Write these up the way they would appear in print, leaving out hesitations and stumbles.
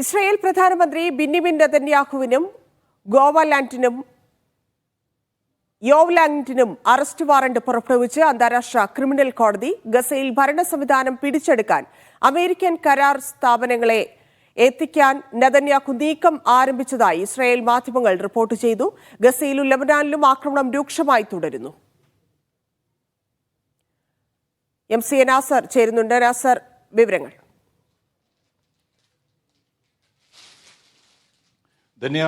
Israel പ്രധാനമന്ത്രി Benyamin നെതന്യാഹുവിനും യോവ്ലാൻഡിനും arrest warrant പുറപ്പെടുവിച്ച് അന്താരാഷ്ട്ര criminal കോടതി. ഗസയിൽ ഭരണ സംവിധാനം പിടിച്ചെടുക്കാൻ അമേരിക്കൻ കരാർ സ്ഥാപനങ്ങളെ എത്തിക്കാൻ നെതന്യാഹു നീക്കം ആരംഭിച്ചതായി ഇസ്രായേൽ മാധ്യമങ്ങൾ റിപ്പോർട്ട് ചെയ്തു. ഗസയിലും ലബനാനിലും ആക്രമണം രൂക്ഷമായി തുടരുന്നു. MC നാസർ ചേരുന്നുണ്ട്. നാസർ, വിവരങ്ങൾ. ധന്യ,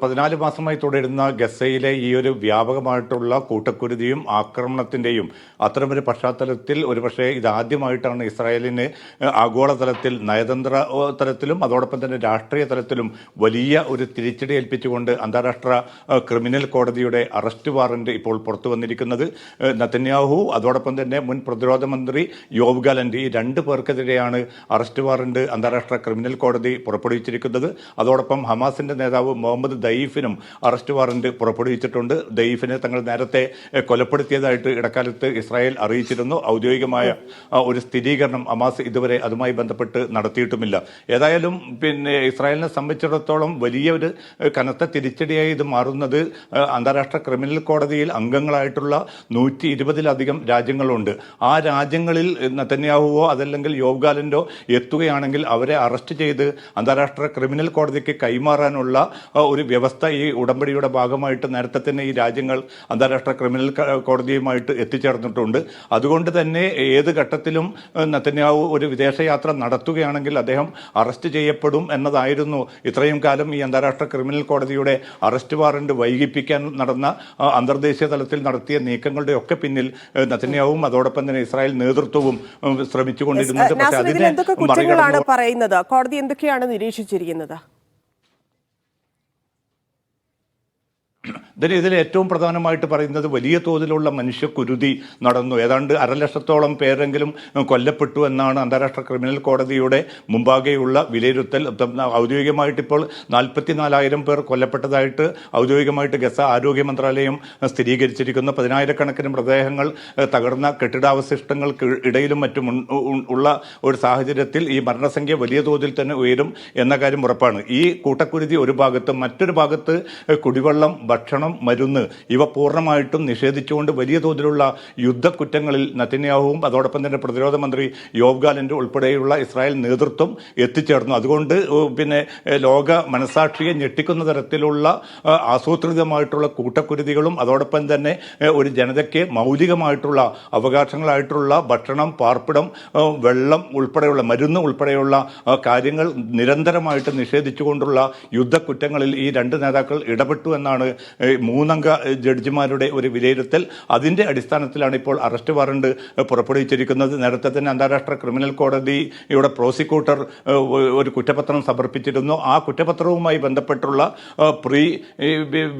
14 മാസമായി തുടരുന്ന ഗസയിലെ ഈ ഒരു വ്യാപകമായിട്ടുള്ള കൂട്ടക്കുരുതിയും ആക്രമണത്തിന്റെയും അത്തരമൊരു പശ്ചാത്തലത്തിൽ ഒരുപക്ഷെ ഇതാദ്യമായിട്ടാണ് ഇസ്രായേലിന് ആഗോളതലത്തിൽ നയതന്ത്ര തലത്തിലും അതോടൊപ്പം തന്നെ രാഷ്ട്രീയ തലത്തിലും വലിയ ഒരു തിരിച്ചടി ഏൽപ്പിച്ചുകൊണ്ട് അന്താരാഷ്ട്ര ക്രിമിനൽ കോടതിയുടെ അറസ്റ്റ് വാറന്റ് ഇപ്പോൾ പുറത്തു വന്നിരിക്കുന്നത്. നെതന്യാഹു അതോടൊപ്പം തന്നെ മുൻ പ്രതിരോധ മന്ത്രി യോവ് ഗാലന്റ്, ഈ 2 പേർക്കെതിരെയാണ് അറസ്റ്റ് വാറന്റ് അന്താരാഷ്ട്ര ക്രിമിനൽ കോടതി പുറപ്പെടുവിച്ചിരിക്കുന്നത്. അതോടൊപ്പം ഹമാസിന്റെ നേതാവ് മുഹമ്മദ് ദയീഫിനും അറസ്റ്റ് വാറന്റ് പുറപ്പെടുവിച്ചിട്ടുണ്ട്. ദയീഫിനെ തങ്ങൾ നേരത്തെ കൊലപ്പെടുത്തിയതായിട്ട് ഇടക്കാലത്ത് ഇസ്രായേൽ അറിയിച്ചിരുന്നു. ഔദ്യോഗികമായ ഒരു സ്ഥിരീകരണം ഹമാസ് ഇതുവരെ അതുമായി ബന്ധപ്പെട്ട് നടത്തിയിട്ടുമില്ല. ഏതായാലും ഇസ്രായേലിനെ സംബന്ധിച്ചിടത്തോളം വലിയൊരു കനത്ത തിരിച്ചടിയായി ഇത് മാറുന്നത് അന്താരാഷ്ട്ര ക്രിമിനൽ കോടതിയിൽ അംഗങ്ങളായിട്ടുള്ള 120-ലധികം രാജ്യങ്ങളുണ്ട്. ആ രാജ്യങ്ങളിൽ നെതന്യാഹുവോ അതല്ലെങ്കിൽ യോവ് ഗാലന്റോ എത്തുകയാണെങ്കിൽ അവരെ അറസ്റ്റ് ചെയ്ത് അന്താരാഷ്ട്ര ക്രിമിനൽ കോടതിക്ക് കൈമാറാനുള്ള ഒരു വ്യവസ്ഥ ഈ ഉടമ്പടിയുടെ ഭാഗമായിട്ട് നേരത്തെ തന്നെ ഈ രാജ്യങ്ങൾ അന്താരാഷ്ട്ര ക്രിമിനൽ കോടതിയുമായിട്ട് എത്തിച്ചേർന്നിട്ടുണ്ട്. അതുകൊണ്ട് തന്നെ ഏത് ഘട്ടത്തിലും നെതന്യാഹു ഒരു വിദേശയാത്ര നടത്തുകയാണെങ്കിൽ അദ്ദേഹം അറസ്റ്റ് ചെയ്യപ്പെടും എന്നതായിരുന്നു ഇത്രയും കാലം ഈ അന്താരാഷ്ട്ര ക്രിമിനൽ കോടതിയുടെ അറസ്റ്റ് വാറന്റ് വൈകിപ്പിക്കാൻ നടന്ന അന്തർദേശീയ തലത്തിൽ നടത്തിയ നീക്കങ്ങളുടെ ഒക്കെ പിന്നിൽ നെതന്യാഹുവും അതോടൊപ്പം തന്നെ ഇസ്രായേൽ നേതൃത്വവും ശ്രമിച്ചുകൊണ്ടിരുന്നത്. പക്ഷേ അതിനെ പറയുന്നത് കോടതി എന്തൊക്കെയാണ് നിരീക്ഷിച്ചിരിക്കുന്നത്? ഇതിൽ ഏറ്റവും പ്രധാനമായിട്ട് പറയുന്നത് വലിയ തോതിലുള്ള മനുഷ്യക്കുരുതി നടന്നു. ഏതാണ്ട് 1,50,000 പേരെങ്കിലും കൊല്ലപ്പെട്ടു എന്നാണ് അന്താരാഷ്ട്ര ക്രിമിനൽ കോടതിയുടെ മുമ്പാകെയുള്ള വിലയിരുത്തൽ. ഔദ്യോഗികമായിട്ട് ഇപ്പോൾ 44,000 പേർ കൊല്ലപ്പെട്ടതായിട്ട് ഔദ്യോഗികമായിട്ട് ഗസ ആരോഗ്യ മന്ത്രാലയം സ്ഥിരീകരിച്ചിരിക്കുന്നു. 10,000-കണക്കിന് മൃതദേഹങ്ങൾ തകർന്ന കെട്ടിടാവശിഷ്ടങ്ങൾക്ക് ഇടയിലും മറ്റും ഉള്ള ഒരു സാഹചര്യത്തിൽ ഈ മരണസംഖ്യ വലിയ തോതിൽ തന്നെ ഉയരും എന്ന കാര്യം ഉറപ്പാണ്. ഈ കൂട്ടക്കുരുതി ഒരു ഭാഗത്ത്, മറ്റൊരു ഭാഗത്ത് കുടിവെള്ളം, ഭക്ഷണം, മരുന്ന് ഇവ പൂർണ്ണമായിട്ടും നിഷേധിച്ചുകൊണ്ട് വലിയ തോതിലുള്ള യുദ്ധക്കുറ്റങ്ങളിൽ നെതന്യാഹുവും അതോടൊപ്പം തന്നെ പ്രതിരോധ മന്ത്രി യോവ് ഗാലന്റ് ഉൾപ്പെടെയുള്ള ഇസ്രായേൽ നേതൃത്വം എത്തിച്ചേർന്നു. അതുകൊണ്ട് ലോക മനസാക്ഷിയെ ഞെട്ടിക്കുന്ന തരത്തിലുള്ള ആസൂത്രിതമായിട്ടുള്ള കൂട്ടക്കുരുതികളും അതോടൊപ്പം തന്നെ ഒരു ജനതയ്ക്ക് മൗലികമായിട്ടുള്ള അവകാശങ്ങളായിട്ടുള്ള ഭക്ഷണം, പാർപ്പിടം, വെള്ളം ഉൾപ്പെടെയുള്ള മരുന്ന് ഉൾപ്പെടെയുള്ള കാര്യങ്ങൾ നിരന്തരമായിട്ട് നിഷേധിച്ചുകൊണ്ടുള്ള യുദ്ധക്കുറ്റങ്ങളിൽ ഈ 2 നേതാക്കൾ ഇടപെട്ടു എന്നാണ് 3-അംഗ ജഡ്ജിമാരുടെ ഒരു വിലയിരുത്തൽ. അതിന്റെ അടിസ്ഥാനത്തിലാണ് ഇപ്പോൾ അറസ്റ്റ് വാറന്റ് പുറപ്പെടുവിച്ചിരിക്കുന്നത്. നേരത്തെ തന്നെ അന്താരാഷ്ട്ര ക്രിമിനൽ കോടതിയുടെ പ്രോസിക്യൂട്ടർ ഒരു കുറ്റപത്രം സമർപ്പിച്ചിരുന്നു. ആ കുറ്റപത്രവുമായി ബന്ധപ്പെട്ടുള്ള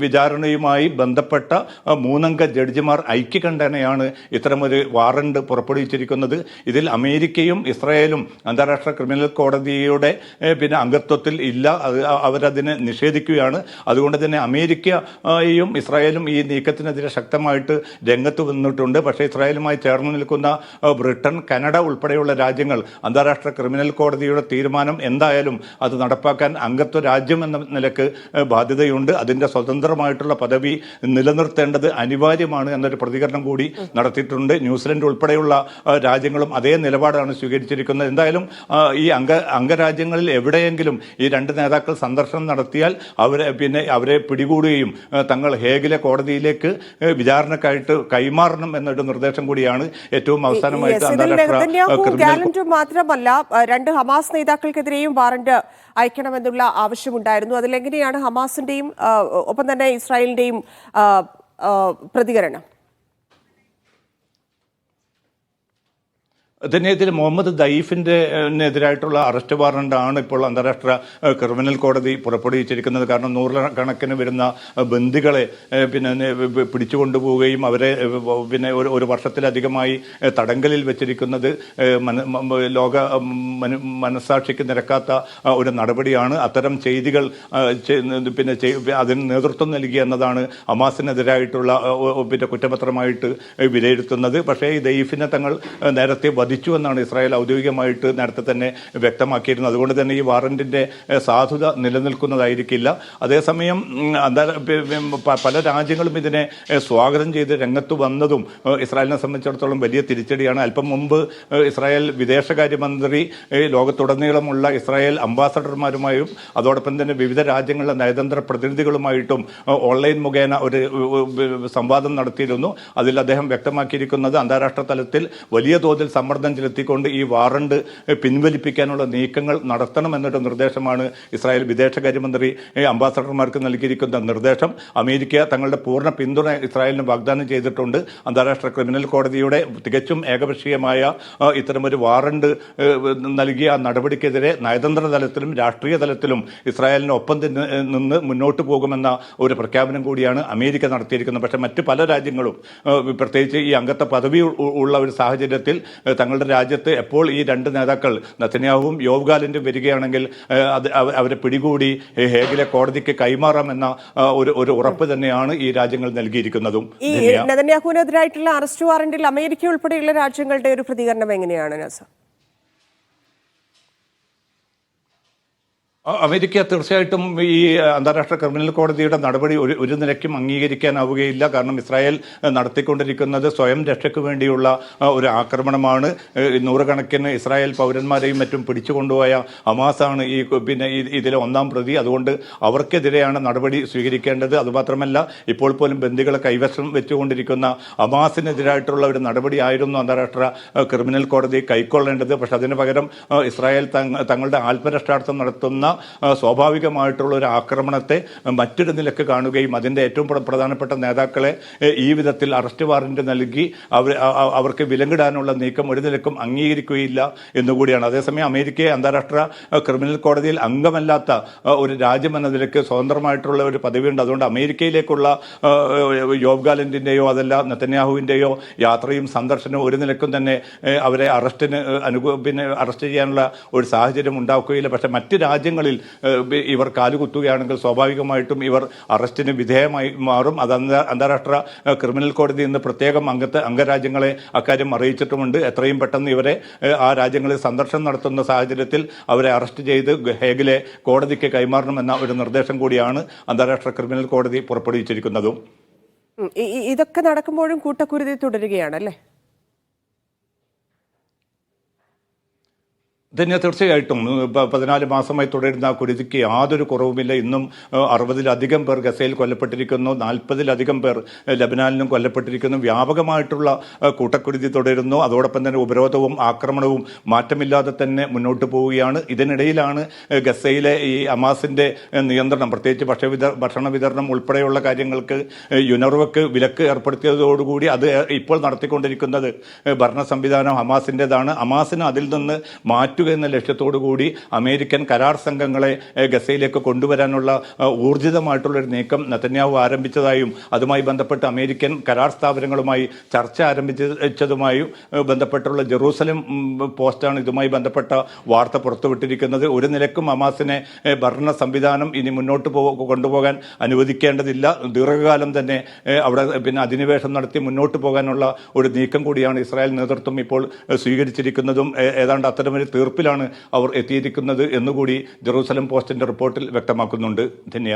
വിചാരണയുമായി ബന്ധപ്പെട്ട 3-അംഗ ജഡ്ജിമാർ ഐക്യകണ്ഠേനയാണ് ഇത്തരമൊരു വാറന്റ് പുറപ്പെടുവിച്ചിരിക്കുന്നത്. ഇതിൽ അമേരിക്കയും ഇസ്രായേലും അന്താരാഷ്ട്ര ക്രിമിനൽ കോടതിയുടെ അംഗത്വത്തിൽ ഇല്ല, അവരതിനെ നിഷേധിക്കുകയാണ്. അതുകൊണ്ട് തന്നെ അമേരിക്കയും ഇസ്രായേലും ഈ നീക്കത്തിനെതിരെ ശക്തമായിട്ട് രംഗത്ത് വന്നിട്ടുണ്ട്. പക്ഷേ ഇസ്രായേലുമായി ചേർന്ന് നിൽക്കുന്ന ബ്രിട്ടൻ, കാനഡ ഉൾപ്പെടെയുള്ള രാജ്യങ്ങൾ അന്താരാഷ്ട്ര ക്രിമിനൽ കോടതിയുടെ തീരുമാനം എന്തായാലും അത് നടപ്പാക്കാൻ അംഗത്വ രാജ്യം എന്ന നിലക്ക് ബാധ്യതയുണ്ട്. അതിൻ്റെ സ്വതന്ത്രമായിട്ടുള്ള പദവി നിലനിർത്തേണ്ടത് അനിവാര്യമാണ് എന്നൊരു പ്രതികരണം കൂടി നടത്തിയിട്ടുണ്ട്. ന്യൂസിലൻഡ് ഉൾപ്പെടെയുള്ള രാജ്യങ്ങളും അതേ നിലപാടാണ് സ്വീകരിച്ചിരിക്കുന്നത്. എന്തായാലും ഈ അംഗരാജ്യങ്ങളിൽ എവിടെയെങ്കിലും ഈ 2 നേതാക്കൾ സന്ദർശനം നടത്തിയാൽ അവരെ പിടികൂടുകയും തങ്ങൾ ഹേഗിലെ കോടതിയിലേക്ക് വിചാരണക്കായിട്ട് കൈമാറണം എന്നൊരു നിർദ്ദേശം കൂടിയാണ് ഏറ്റവും അവസാനമായിട്ട് അന്താരാഷ്ട്ര മാത്രമല്ല 2 ഹമാസ് നേതാക്കൾക്കെതിരെയും വാറന്റ് അയക്കണമെന്നുള്ള ആവശ്യമുണ്ടായിരുന്നു. അതിലെങ്ങനെയാണ് ഹമാസിന്റെയും ഒപ്പം തന്നെ ഇസ്രായേലിന്റെയും പ്രതികരണം? ഇതിൽ മുഹമ്മദ് ദയീഫിനെതിരായിട്ടുള്ള അറസ്റ്റ് വാറണ്ടാണ് ഇപ്പോൾ അന്താരാഷ്ട്ര ക്രിമിനൽ കോടതി പുറപ്പെടുവിച്ചിരിക്കുന്നത്. കാരണം 100-കണക്കിന് വരുന്ന ബന്ദികളെ പിടിച്ചുകൊണ്ടുപോവുകയും അവരെ ഒരു വർഷത്തിലധികമായി തടങ്കലിൽ വെച്ചിരിക്കുന്നത് ലോക മനസാക്ഷിക്ക് നിരക്കാത്ത ഒരു നടപടിയാണ്. അത്തരം ചെയ്തികൾ അതിന് നേതൃത്വം നൽകി എന്നതാണ് ഹമാസിനെതിരായിട്ടുള്ള കുറ്റപത്രമായിട്ട് വിലയിരുത്തുന്നത്. പക്ഷേ ഈ ദയീഫിനെ തങ്ങൾ നേരത്തെ വധിച്ചു എന്നാണ് ഇസ്രായേൽ ഔദ്യോഗികമായിട്ട് നേരത്തെ തന്നെ വ്യക്തമാക്കിയിരുന്നത്. അതുകൊണ്ട് തന്നെ ഈ വാറന്റിന്റെ സാധുത നിലനിൽക്കുന്നതായിരിക്കില്ല. അതേസമയം പല രാജ്യങ്ങളും ഇതിനെ സ്വാഗതം ചെയ്ത് രംഗത്ത് വന്നതും ഇസ്രായേലിനെ സംബന്ധിച്ചിടത്തോളം വലിയ തിരിച്ചടിയാണ്. അല്പം മുമ്പ് ഇസ്രായേൽ വിദേശകാര്യമന്ത്രി ലോകത്തുടനീളമുള്ള ഇസ്രായേൽ അംബാസഡർമാരുമായും അതോടൊപ്പം തന്നെ വിവിധ രാജ്യങ്ങളിലെ നയതന്ത്ര പ്രതിനിധികളുമായിട്ടും ഓൺലൈൻ മുഖേന ഒരു സംവാദം നടത്തിയിരുന്നു. അതിൽ അദ്ദേഹം വ്യക്തമാക്കിയിരിക്കുന്നത് അന്താരാഷ്ട്ര തലത്തിൽ വലിയ തോതിൽ സമ്മർദ്ദം ചെലുത്തിക്കൊണ്ട് ഈ വാറണ്ട് പിൻവലിപ്പിക്കാനുള്ള നീക്കങ്ങൾ നടത്തണമെന്നൊരു നിർദ്ദേശമാണ് ഇസ്രായേൽ വിദേശകാര്യമന്ത്രി അംബാസഡർമാർക്ക് നൽകിയിരിക്കുന്ന നിർദ്ദേശം. അമേരിക്ക തങ്ങളുടെ പൂർണ്ണ പിന്തുണ ഇസ്രായേലിന് വാഗ്ദാനം ചെയ്തിട്ടുണ്ട്. അന്താരാഷ്ട്ര ക്രിമിനൽ കോടതിയുടെ തികച്ചും ഏകപക്ഷീയമായ ഇത്തരമൊരു വാറണ്ട് നൽകിയ നടപടിക്കെതിരെ നയതന്ത്ര തലത്തിലും രാഷ്ട്രീയ തലത്തിലും ഇസ്രായേലിനൊപ്പം നിന്ന് മുന്നോട്ട് പോകുമെന്ന ഒരു പ്രഖ്യാപനം കൂടിയാണ് അമേരിക്ക നടത്തിയിരിക്കുന്നത്. പക്ഷേ മറ്റ് പല രാജ്യങ്ങളും പ്രത്യേകിച്ച് ഈ അംഗത്വ പദവി ഉള്ള ഒരു സാഹചര്യത്തിൽ തങ്ങളുടെ രാജ്യത്ത് എപ്പോൾ ഈ രണ്ട് നേതാക്കൾ നെതന്യാഹുവും യോവ് ഗാലന്റും വരികയാണെങ്കിൽ അവരെ പിടികൂടി ഹേഗിലെ കോടതിക്ക് കൈമാറാമെന്ന ഒരു ഉറപ്പ് തന്നെയാണ് ഈ രാജ്യങ്ങൾ നൽകിയിരിക്കുന്നതും. ഈ നെതന്യാഹുവിനെതിരായിട്ടുള്ള അറസ്റ്റ് വാറന്റിൽ അമേരിക്ക ഉൾപ്പെടെയുള്ള രാജ്യങ്ങളുടെ ഒരു പ്രതികരണം എങ്ങനെയാണ് നാസർ? അമേരിക്ക തീർച്ചയായിട്ടും ഈ അന്താരാഷ്ട്ര ക്രിമിനൽ കോടതിയുടെ നടപടി ഒരു നിലയ്ക്കും അംഗീകരിക്കാനാവുകയില്ല. കാരണം ഇസ്രായേൽ നടത്തിക്കൊണ്ടിരിക്കുന്നത് സ്വയം രക്ഷയ്ക്ക് വേണ്ടിയുള്ള ഒരു ആക്രമണമാണ്. നൂറുകണക്കിന് ഇസ്രായേൽ പൗരന്മാരെയും മറ്റും പിടിച്ചുകൊണ്ടുപോയ ഹമാസാണ് ഇതിലെ ഒന്നാം പ്രതി. അതുകൊണ്ട് അവർക്കെതിരെയാണ് നടപടി സ്വീകരിക്കേണ്ടത്. അതുമാത്രമല്ല, ഇപ്പോൾ പോലും ബന്ദികളെ കൈവശം വെച്ചുകൊണ്ടിരിക്കുന്ന ഹമാസിനെതിരായിട്ടുള്ള ഒരു നടപടിയായിരുന്നു അന്താരാഷ്ട്ര ക്രിമിനൽ കോടതി കൈക്കൊള്ളേണ്ടത്. പക്ഷെ അതിന് പകരം ഇസ്രായേൽ തങ്ങളുടെ ആത്മരക്ഷാർത്ഥം നടത്തുന്ന സ്വാഭാവികമായിട്ടുള്ള ഒരു ആക്രമണത്തെ മറ്റൊരു നിലക്ക് കാണുകയും അതിൻ്റെ ഏറ്റവും പ്രധാനപ്പെട്ട നേതാക്കളെ ഈ വിധത്തിൽ അറസ്റ്റ് വാറന്റ് നൽകി അവർക്ക് വിലങ്ങിടാനുള്ള നീക്കം ഒരു നിലക്കും അംഗീകരിക്കുകയില്ല എന്നുകൂടിയാണ്. അതേസമയം അമേരിക്കയെ അന്താരാഷ്ട്ര ക്രിമിനൽ കോടതിയിൽ അംഗമല്ലാത്ത ഒരു രാജ്യമെന്ന നിലയ്ക്ക് സ്വതന്ത്രമായിട്ടുള്ള ഒരു പദവിയുണ്ട്. അതുകൊണ്ട് അമേരിക്കയിലേക്കുള്ള യോവ് ഗാലന്റിൻ്റെയോ അതല്ല നെതന്യാഹുവിൻ്റെയോ യാത്രയും സന്ദർശനവും ഒരു നിലക്കും തന്നെ അവരെ അറസ്റ്റ് ചെയ്യാനുള്ള ഒരു സാഹചര്യം ഉണ്ടാക്കുകയില്ല. പക്ഷേ മറ്റ് രാജ്യങ്ങൾ ഇവർ കാലുകുത്തുകയാണെങ്കിൽ സ്വാഭാവികമായിട്ടും ഇവർ അറസ്റ്റിന് വിധേയമായി മാറും. അത് അന്താരാഷ്ട്ര ക്രിമിനൽ കോടതി ഇന്ന് പ്രത്യേകം അംഗരാജ്യങ്ങളെ അക്കാര്യം അറിയിച്ചിട്ടുമുണ്ട്. എത്രയും പെട്ടെന്ന് ഇവരെ ആ രാജ്യങ്ങളിൽ സന്ദർശനം നടത്തുന്ന സാഹചര്യത്തിൽ അവരെ അറസ്റ്റ് ചെയ്ത് ഹേഗിലെ കോടതിക്ക് കൈമാറണമെന്ന ഒരു നിർദ്ദേശം കൂടിയാണ് അന്താരാഷ്ട്ര ക്രിമിനൽ കോടതി പുറപ്പെടുവിച്ചിരിക്കുന്നതും. ഇതൊക്കെ നടക്കുമ്പോഴും കൂട്ടക്കുരുതി തുടരുകയാണല്ലേ? തന്നെ തീർച്ചയായിട്ടും 14 മാസമായി തുടരുന്ന കുരുതിക്ക് യാതൊരു കുറവുമില്ല. ഇന്നും 60-ലധികം പേർ ഗസയിൽ കൊല്ലപ്പെട്ടിരിക്കുന്നു, 40-ലധികം പേർ ലബനാനിലും കൊല്ലപ്പെട്ടിരിക്കുന്നു. വ്യാപകമായിട്ടുള്ള കൂട്ടക്കുരുതി തുടരുന്നു. അതോടൊപ്പം തന്നെ ഉപരോധവും ആക്രമണവും മാറ്റമില്ലാതെ തന്നെ മുന്നോട്ട് പോവുകയാണ്. ഇതിനിടയിലാണ് ഗസയിലെ ഈ ഹമാസിന്റെ നിയന്ത്രണം, പ്രത്യേകിച്ച് ഭക്ഷണ വിതരണം ഉൾപ്പെടെയുള്ള കാര്യങ്ങൾക്ക് യുനർവക്ക് വിലക്ക് ഏർപ്പെടുത്തിയതോടുകൂടി അത് ഇപ്പോൾ നടത്തിക്കൊണ്ടിരിക്കുന്നത് ഭരണ സംവിധാനം ഹമാസിൻ്റെതാണ്. ഹമാസിന് അതിൽ നിന്ന് എന്ന ലക്ഷ്യത്തോടു കൂടി അമേരിക്കൻ കരാർ സംഘങ്ങളെ ഗസയിലേക്ക് കൊണ്ടുവരാനുള്ള ഊർജിതമായിട്ടുള്ളൊരു നീക്കം നെതന്യാഹു ആരംഭിച്ചതായും അതുമായി ബന്ധപ്പെട്ട് അമേരിക്കൻ കരാർ സ്ഥാപനങ്ങളുമായി ചർച്ച ആരംഭിച്ചതുമായും ബന്ധപ്പെട്ടുള്ള ജെറൂസലം പോസ്റ്റാണ് ഇതുമായി ബന്ധപ്പെട്ട വാർത്ത പുറത്തുവിട്ടിരിക്കുന്നത്. ഒരു നിലക്കും ഹമാസിനെ ഭരണ സംവിധാനം ഇനി മുന്നോട്ട് കൊണ്ടുപോകാൻ അനുവദിക്കേണ്ടതില്ല. ദീർഘകാലം തന്നെ അവിടെ അധിനിവേശം നടത്തി മുന്നോട്ട് പോകാനുള്ള ഒരു നീക്കം കൂടിയാണ് ഇസ്രായേൽ നേതൃത്വം ഇപ്പോൾ സ്വീകരിച്ചിരിക്കുന്നതും. ഏതാണ്ട് അത്തരമൊരു തീർപ്പിലാണ് അവർ എത്തിയിരിക്കുന്നത് എന്നുകൂടി ജെറൂസലം പോസ്റ്റിന്റെ റിപ്പോർട്ടിൽ വ്യക്തമാക്കുന്നുണ്ട്. ധന്യ.